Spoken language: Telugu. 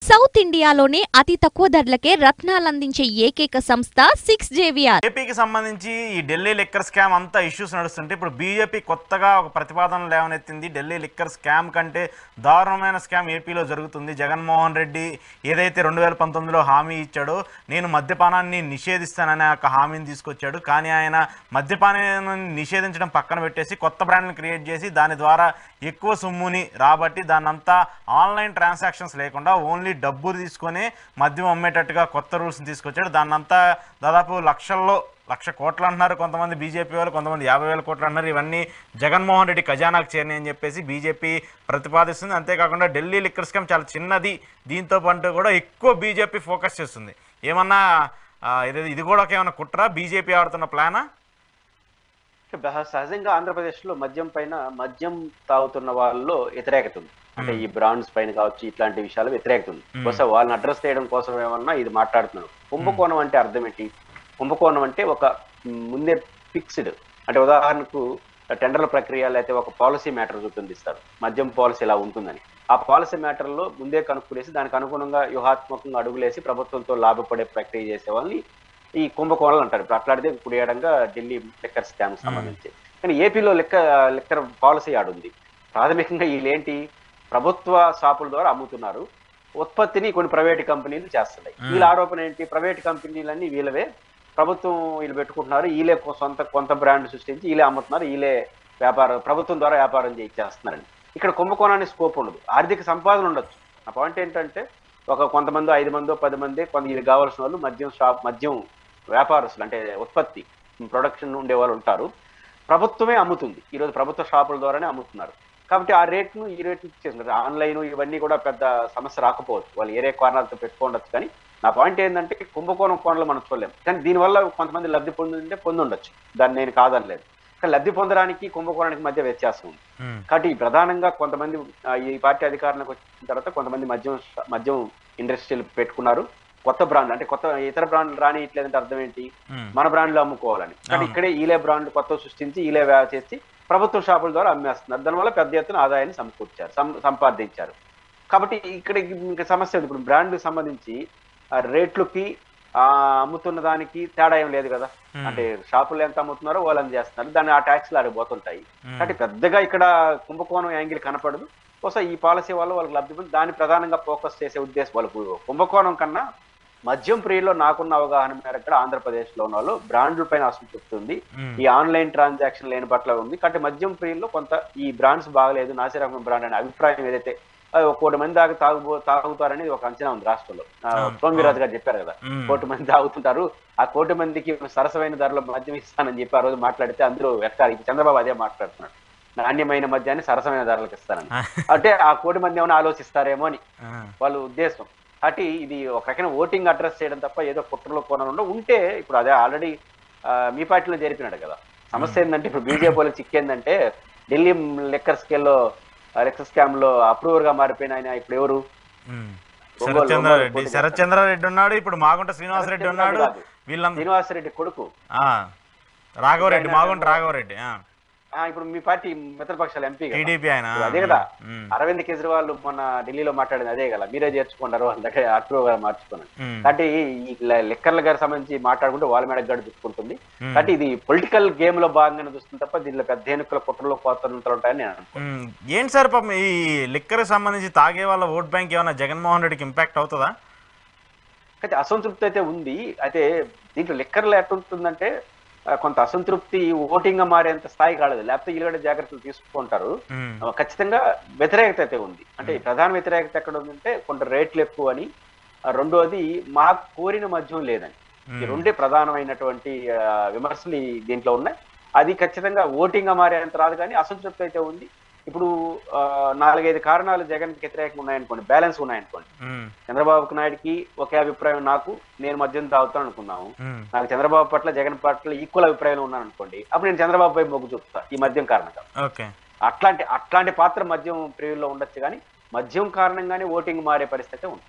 సౌత్ ఇండియాలోనే అతి తక్కువ ధరలకే రత్నాలందించే ఏకైక సంస్థ 6JVR. ఏపీకి సంబంధించి ఈ ఢిల్లీ లిక్కర్ స్కామ్ అంతా ఇష్యూస్ నడుస్తుంటే ఇప్పుడు బీజేపీ కొత్తగా ఒక ప్రతిపాదన లేవనెత్తింది. ఢిల్లీ లిక్కర్ స్కామ్ కంటే దారుణమైన స్కామ్ ఏపీలో జరుగుతుంది. జగన్మోహన్ రెడ్డి ఏదైతే 2019లో హామీ ఇచ్చాడో నేను మద్యపానాన్ని నిషేధిస్తాననే ఒక హామీని తీసుకొచ్చాడు. కానీ ఆయన మద్యపానాన్ని నిషేధించడం పక్కన పెట్టేసి కొత్త బ్రాండ్ని క్రియేట్ చేసి దాని ద్వారా ఎక్కువ సొమ్ముని రాబట్టి దాన్నంతా ఆన్లైన్ ట్రాన్సాక్షన్స్ లేకుండా ఓన్లీ డబ్బు తీసుకొని మద్యం అమ్మేటట్టుగా కొత్త రూల్స్ని తీసుకొచ్చాడు. దాన్నంతా దాదాపు లక్ష కోట్లు అంటున్నారు కొంతమంది బీజేపీ వాళ్ళు, కొంతమంది 50,000 కోట్లు అంటున్నారు. ఇవన్నీ జగన్మోహన్ రెడ్డి ఖజానాకు చేరినాయి అని చెప్పేసి బీజేపీ ప్రతిపాదిస్తుంది. అంతేకాకుండా ఢిల్లీ లిక్కర్ స్కామ్ చాలా చిన్నది, దీంతో పాటు కూడా ఎక్కువ బీజేపీ ఫోకస్ చేస్తుంది. ఏమన్నా ఇది కూడా ఏమన్నా కుట్రా బీజేపీ ఆడుతున్న ప్లానా? సహజంగా ఆంధ్రప్రదేశ్లో మద్యం పైన మద్యం తాగుతున్న వాళ్ళలో వ్యతిరేకత ఉంది. అంటే ఈ బ్రాండ్స్ పైన కావచ్చు, ఇట్లాంటి విషయాలు వ్యతిరేకత ఉంది. బహుశా వాళ్ళని అడ్రస్ చేయడం కోసం ఏమన్నా ఇది మాట్లాడుతున్నాను. కుంభకోణం అంటే అర్థం ఏంటి? కుంభకోణం అంటే ఒక ముందే ఫిక్స్డ్, అంటే ఉదాహరణకు టెండర్ల ప్రక్రియ లేకపోతే ఒక పాలసీ మ్యాటర్ రూపొందిస్తారు, మద్యం పాలసీ ఇలా ఉంటుందని. ఆ పాలసీ మ్యాటర్లో ముందే కనుక్కునేసి దానికి అనుగుణంగా వ్యూహాత్మకంగా అడుగులేసి ప్రభుత్వంతో లాభపడే ప్రక్రియ చేసే వాళ్ళని ఈ కుంభకోణాలు అంటారు. ఇప్పుడు అట్లాంటిదే ఇప్పుడు ఏడంగా ఢిల్లీ లిక్కర్ స్కామ్ సంబంధించి. కానీ ఏపీలో లిక్కర్ పాలసీ ఆడుంది. ప్రాథమికంగా వీళ్ళేంటి, ప్రభుత్వ షాపుల ద్వారా అమ్ముతున్నారు, ఉత్పత్తిని కొన్ని ప్రైవేట్ కంపెనీలు చేస్తున్నాయి. వీళ్ళ ఆరోపణ ఏంటి, ప్రైవేట్ కంపెనీలన్నీ వీళ్ళవే, ప్రభుత్వం వీళ్ళు పెట్టుకుంటున్నారు, వీళ్ళే కొంత బ్రాండ్ సృష్టించి వీళ్ళే అమ్ముతున్నారు, వీళ్ళే ప్రభుత్వం ద్వారా వ్యాపారం చేస్తున్నారని. ఇక్కడ కుంభకోణానికి స్కోప్ ఉండదు, ఆర్థిక సంపాదన ఉండొచ్చు. నా పాయింట్ ఏంటంటే కొంతమంది 5 మందో 10 మంది ఇది కావాల్సిన వాళ్ళు మద్యం వ్యాపారస్తులు, అంటే ఉత్పత్తి ప్రొడక్షన్ ఉండే వాళ్ళు ఉంటారు. ప్రభుత్వమే అమ్ముతుంది, ఈరోజు ప్రభుత్వ షాపుల ద్వారానే అమ్ముతున్నారు. కాబట్టి ఆ రేట్ను ఈ రేట్లు చేస్తున్నారు. ఆన్లైన్ ఇవన్నీ కూడా పెద్ద సమస్య రాకపోవచ్చు, వాళ్ళు ఏరే కారణాలతో పెట్టుకోవచ్చు. కానీ నా పాయింట్ ఏంటంటే కుంభకోణం కోణంలో మనం చూడలేము. కానీ దీనివల్ల కొంతమంది లబ్ధి పొంది ఉండొచ్చు, దాన్ని నేను కాదనలేదు. కానీ లబ్ధి పొందడానికి కుంభకోణానికి మధ్య వ్యత్యాసం ఉంది. కాబట్టి ప్రధానంగా కొంతమంది ఈ పార్టీ అధికారంలోకి వచ్చిన తర్వాత కొంతమంది మద్యం ఇండస్ట్రీలు పెట్టుకున్నారు, కొత్త బ్రాండ్, అంటే కొత్త ఇతర బ్రాండ్లు రానియట్లేదంటే అర్థం ఏంటి, మన బ్రాండ్లు అమ్ముకోవాలని. కానీ ఇక్కడే ఈలే బ్రాండ్ కొత్త సృష్టించి ఈలే చేసి ప్రభుత్వ షాపుల ద్వారా అమ్మేస్తున్నారు. దానివల్ల పెద్ద ఎత్తున ఆదాయాన్ని సంపాదించారు. కాబట్టి ఇక్కడ ఇంకా సమస్య ఉంది. ఇప్పుడు బ్రాండ్కి సంబంధించి రేట్లకి అమ్ముతున్న దానికి తేడా ఏం లేదు కదా. అంటే షాపులు ఎంత అమ్ముతున్నారో వాళ్ళని చేస్తున్నారు, దాన్ని ఆ ట్యాక్స్లు ఆడిపోతుంటాయి. కాబట్టి పెద్దగా ఇక్కడ కుంభకోణం యాంగిల్ కనపడదు. బహుశా ఈ పాలసీ వల్ల వాళ్ళకి లబ్ధి పొంది దాన్ని ప్రధానంగా ఫోకస్ చేసే ఉద్దేశం వాళ్ళకు. కుంభకోణం కన్నా మద్యం ప్రియుల్లో నాకున్న అవగాహన మేరకు ఆంధ్రప్రదేశ్ లో ఉన్న వాళ్ళు బ్రాండ్ల పైన అసంతృప్తి ఉంది, ఈ ఆన్లైన్ ట్రాన్సాక్షన్ లేని పట్ల ఉంది. కాబట్టి మద్యం ప్రియుల్లో కొంత ఈ బ్రాండ్స్ బాగలేదు, నాసిరకం బ్రాండ్ అనే అభిప్రాయం ఏదైతే 1 కోటి మంది దాకా తాగుతారని ఒక అంచనా ఉంది రాష్ట్రంలో. సోమవీరాజు గారు చెప్పారు కదా, 1 కోటి మంది తాగుతుంటారు, ఆ 1 కోటి మందికి సరసమైన ధరలో మద్యం ఇస్తానని చెప్పి ఆ రోజు మాట్లాడితే అందరూ వెక్కారు. చంద్రబాబు అదే మాట్లాడుతున్నాడు, నాణ్యమైన మద్యాన్ని సరసమైన ధరలకు ఇస్తానని. అంటే ఆ 1 కోటి మంది ఏమైనా ఆలోచిస్తారేమో అని వాళ్ళ ఉద్దేశం. కాబట్టి ఇది ఒక రకమైన ఓటింగ్ అడ్రస్ చేయడం తప్ప ఏదో కుట్రలో కోణంలో ఉంటే ఇప్పుడు అదే ఆల్రెడీ మీ పార్టీలో జరిపినాడు కదా. సమస్య ఏంటంటే ఇప్పుడు బీజేపీ వాళ్ళకి చిక్కేందంటే ఢిల్లీ లిక్కర్ స్కామ్ లో అప్రూవర్ గా మారిపోయిన ఆయన ఇప్పుడు ఎవరు, శరత్ చంద్రారెడ్డి ఉన్నాడు, ఇప్పుడు మాగుంట శ్రీనివాసరెడ్డి ఉన్నాడు, శ్రీనివాసరెడ్డి కొడుకు రాఘవరెడ్డి, మాగుంట రాఘవరెడ్డి. ఇప్పుడు మీ పార్టీ మిత్రపక్షాల ఎంపీ ఆయన అదే కదా. అరవింద్ కేజ్రీవాల్ మొన్న ఢిల్లీలో మాట్లాడింది అదే కదా, మీరే చేర్చుకుంటారు అందుకే అప్రూవ్ గా మార్చుకున్నాను. కాబట్టి ఈ లిక్కర్ల గారికి సంబంధించి మాట్లాడుకుంటే వాళ్ళ మీద గడి చూసుకుంటుంది. కాబట్టి ఇది పొలిటికల్ గేమ్ లో భాగంగానే చూస్తుంది తప్ప దీనిలో పెద్ద ఎన్నికల కుట్రలో కోతలు ఉంటాయని నేను అనుకుంటున్నాను. ఏంటి సార్ పాపం ఈ లిక్కర్ సంబంధించి తాగే వాళ్ళ ఓట్ బ్యాంక్ ఏమైనా జగన్మోహన్ రెడ్డికి ఇంపాక్ట్ అవుతుందా? అయితే అసంతృప్తి అయితే ఉంది. అయితే దీంట్లో లిక్కర్లో ఎట్లుంటుందంటే కొంత అసంతృప్తి ఓటింగ్ గా మారేంత స్థాయి కాలేదు, లేకపోతే వీళ్ళు జాగ్రత్తలు తీసుకుంటారు. ఖచ్చితంగా వ్యతిరేకత అయితే ఉంది. అంటే ప్రధాన వ్యతిరేకత ఎక్కడ ఉందంటే కొంత రేట్లు ఎక్కువ అని, రెండోది మాకు కోరిన మద్యం లేదని. ఈ రెండే ప్రధానమైనటువంటి విమర్శలు దీంట్లో ఉన్నాయి. అది ఖచ్చితంగా ఓటింగ్ గా మారేంత రాదు, కానీ అసంతృప్తి అయితే ఉంది. ఇప్పుడు 4-5 కారణాలు జగన్ కి వ్యతిరేకంగా ఉన్నాయనుకోండి, బ్యాలెన్స్ ఉన్నాయనుకోండి. చంద్రబాబు నాయుడుకి ఒకే అభిప్రాయం, నేను మద్యం తాగుతాను అనుకున్నాము, నాకు చంద్రబాబు పట్ల జగన్ పట్ల ఈక్వల్ అభిప్రాయం ఉన్నాను అనుకోండి, అప్పుడు నేను చంద్రబాబు పై మొగ్గు చూపుతా ఈ మద్యం కారణంగా. అట్లాంటి పాత్ర మద్యం ప్రియుల్లో ఉండొచ్చు, కానీ మద్యం కారణంగానే ఓటింగ్ మారే పరిస్థితి ఉంది.